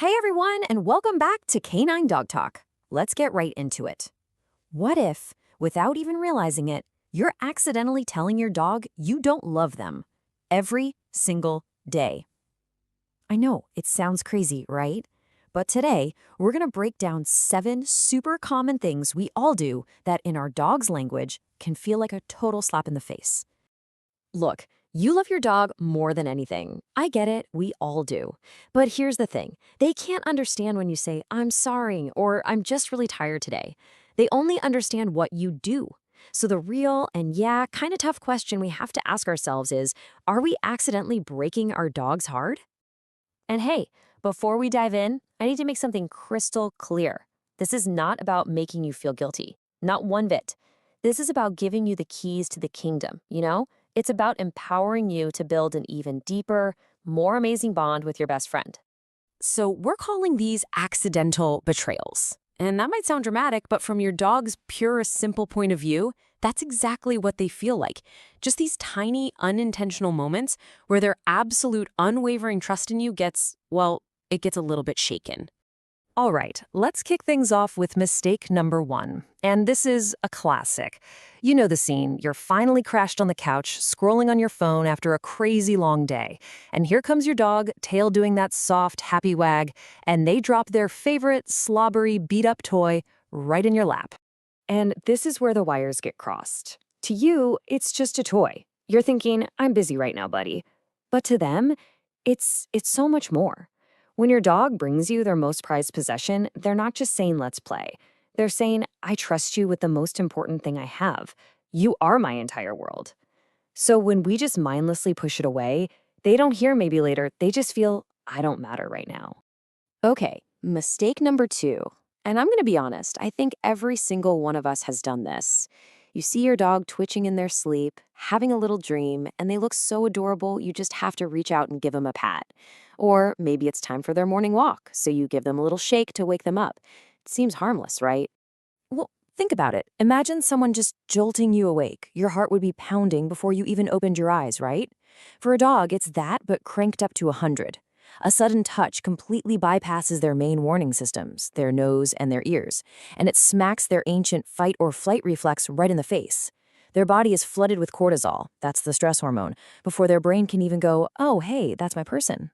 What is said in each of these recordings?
Hey everyone, and welcome back to Canine Dog Talk. Let's get right into it. What if, without even realizing it, you're accidentally telling your dog you don't love them every single day? I know, it sounds crazy, right? But today, we're going to break down 7 super common things we all do that in our dog's language can feel like a total slap in the face. Look, you love your dog more than anything. I get it, we all do. But here's the thing, they can't understand when you say, I'm sorry, or I'm just really tired today. They only understand what you do. So the real and yeah, kind of tough question we have to ask ourselves is, are we accidentally breaking our dog's heart? And hey, before we dive in, I need to make something crystal clear. This is not about making you feel guilty. Not one bit. This is about giving you the keys to the kingdom, you know? It's about empowering you to build an even deeper, more amazing bond with your best friend. So we're calling these accidental betrayals. And that might sound dramatic, but from your dog's pure, simple point of view, that's exactly what they feel like. Just these tiny, unintentional moments where their absolute, unwavering trust in you gets, well, it gets a little bit shaken. All right, let's kick things off with mistake number 1. And this is a classic. You know the scene. You're finally crashed on the couch, scrolling on your phone after a crazy long day. And here comes your dog, tail doing that soft, happy wag, and they drop their favorite, slobbery, beat-up toy right in your lap. And this is where the wires get crossed. To you, it's just a toy. You're thinking, I'm busy right now, buddy. But to them, it's so much more. When your dog brings you their most prized possession, they're not just saying, let's play. They're saying, I trust you with the most important thing I have. You are my entire world. So when we just mindlessly push it away, they don't hear maybe later, they just feel, I don't matter right now. Okay, mistake number 2. And I'm gonna be honest, I think every single one of us has done this. You see your dog twitching in their sleep, having a little dream, and they look so adorable you just have to reach out and give them a pat. Or maybe it's time for their morning walk, so you give them a little shake to wake them up. It seems harmless, right? Well, think about it. Imagine someone just jolting you awake. Your heart would be pounding before you even opened your eyes, right? For a dog, it's that, but cranked up to 100. A sudden touch completely bypasses their main warning systems, their nose and their ears, and it smacks their ancient fight or flight reflex right in the face. Their body is flooded with cortisol, that's the stress hormone, before their brain can even go, oh, hey, that's my person.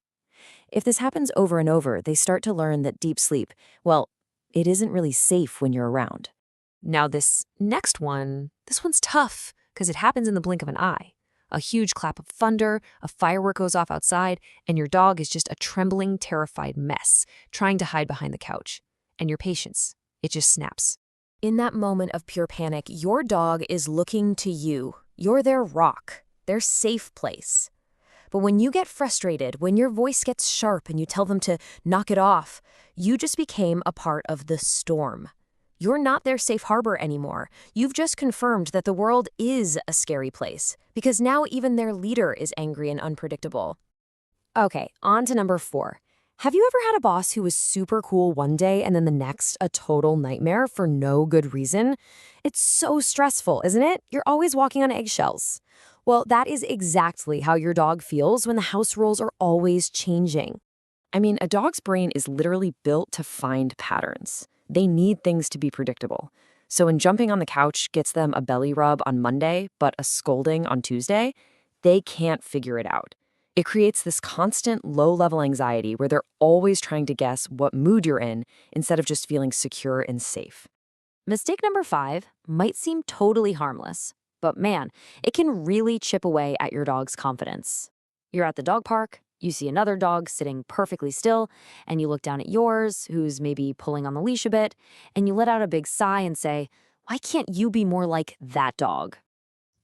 If this happens over and over, they start to learn that deep sleep, well, it isn't really safe when you're around. Now this next one, this one's tough because it happens in the blink of an eye. A huge clap of thunder, a firework goes off outside, and your dog is just a trembling, terrified mess, trying to hide behind the couch. And your patience, it just snaps. In that moment of pure panic, your dog is looking to you. You're their rock, their safe place. But when you get frustrated, when your voice gets sharp and you tell them to knock it off, you just became a part of the storm. You're not their safe harbor anymore. You've just confirmed that the world is a scary place, because now even their leader is angry and unpredictable. Okay, on to number 4. Have you ever had a boss who was super cool one day and then the next a total nightmare for no good reason? It's so stressful, isn't it? You're always walking on eggshells. Well, that is exactly how your dog feels when the house rules are always changing. I mean, a dog's brain is literally built to find patterns. They need things to be predictable. So when jumping on the couch gets them a belly rub on Monday, but a scolding on Tuesday, they can't figure it out. It creates this constant low-level anxiety where they're always trying to guess what mood you're in instead of just feeling secure and safe. Mistake number 5 might seem totally harmless, but man, it can really chip away at your dog's confidence. You're at the dog park, you see another dog sitting perfectly still, and you look down at yours, who's maybe pulling on the leash a bit, and you let out a big sigh and say, why can't you be more like that dog?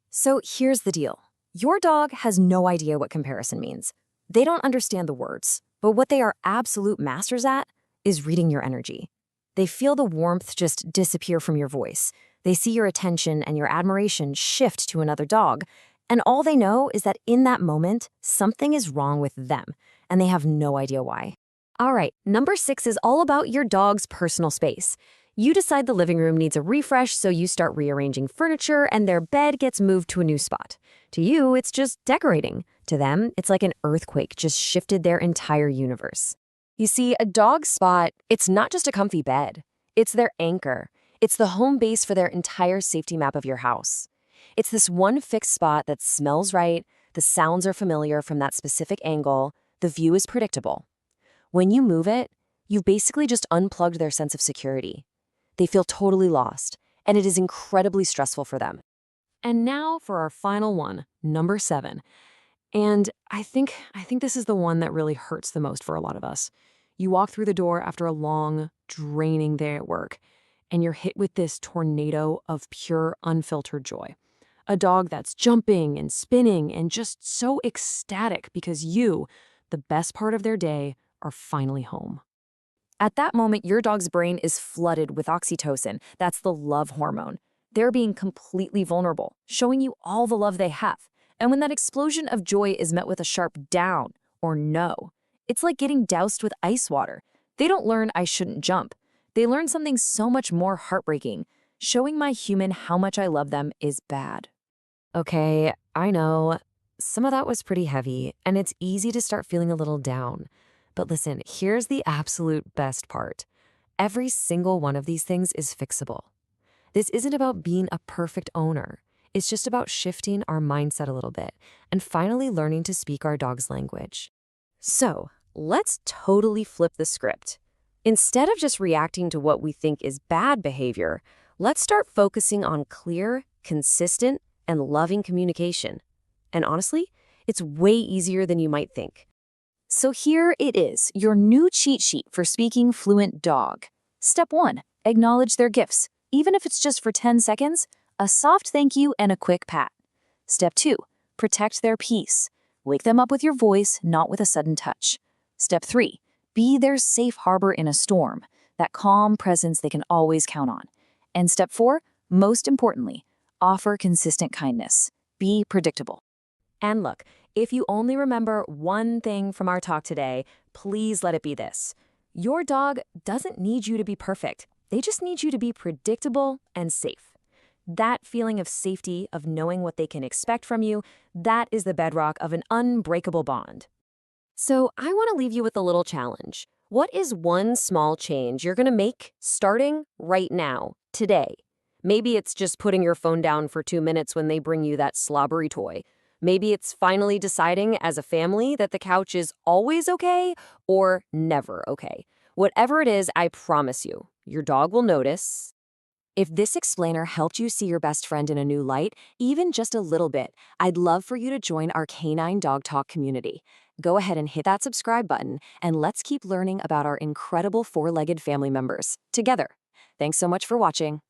So here's the deal. Your dog has no idea what comparison means. They don't understand the words, but what they are absolute masters at is reading your energy. They feel the warmth just disappear from your voice. They see your attention and your admiration shift to another dog, and all they know is that in that moment, something is wrong with them, and they have no idea why. All right, number 6 is all about your dog's personal space. You decide the living room needs a refresh, so you start rearranging furniture, and their bed gets moved to a new spot. To you, it's just decorating. To them, it's like an earthquake just shifted their entire universe. You see, a dog's spot, it's not just a comfy bed. It's their anchor. It's the home base for their entire safety map of your house. It's this one fixed spot that smells right, the sounds are familiar from that specific angle, the view is predictable. When you move it, you've basically just unplugged their sense of security. They feel totally lost, and it is incredibly stressful for them. And now for our final one, number 7. And I think this is the one that really hurts the most for a lot of us. You walk through the door after a long, draining day at work, and you're hit with this tornado of pure, unfiltered joy. A dog that's jumping and spinning and just so ecstatic because you, the best part of their day, are finally home. At that moment, your dog's brain is flooded with oxytocin. That's the love hormone. They're being completely vulnerable, showing you all the love they have. And when that explosion of joy is met with a sharp down or no, it's like getting doused with ice water. They don't learn I shouldn't jump. They learn something so much more heartbreaking. Showing my human how much I love them is bad. Okay, I know. Some of that was pretty heavy, and it's easy to start feeling a little down. But listen, here's the absolute best part. Every single one of these things is fixable. This isn't about being a perfect owner. It's just about shifting our mindset a little bit and finally learning to speak our dog's language. So, let's totally flip the script. Instead of just reacting to what we think is bad behavior, let's start focusing on clear, consistent, and loving communication. And honestly, it's way easier than you might think. So here it is, your new cheat sheet for speaking fluent dog. Step 1, acknowledge their gifts. Even if it's just for 10 seconds, a soft thank you and a quick pat. Step 2, protect their peace. Wake them up with your voice, not with a sudden touch. Step 3, be their safe harbor in a storm, that calm presence they can always count on. And step 4, most importantly, offer consistent kindness. Be predictable. And look, if you only remember one thing from our talk today, please let it be this. Your dog doesn't need you to be perfect. They just need you to be predictable and safe. That feeling of safety, of knowing what they can expect from you, that is the bedrock of an unbreakable bond. So I want to leave you with a little challenge. What is one small change you're going to make starting right now, today? Maybe it's just putting your phone down for 2 minutes when they bring you that slobbery toy. Maybe it's finally deciding as a family that the couch is always okay or never okay. Whatever it is, I promise you, your dog will notice. If this explainer helped you see your best friend in a new light, even just a little bit, I'd love for you to join our Canine Dog Talk community. Go ahead and hit that subscribe button, and let's keep learning about our incredible four-legged family members together. Thanks so much for watching.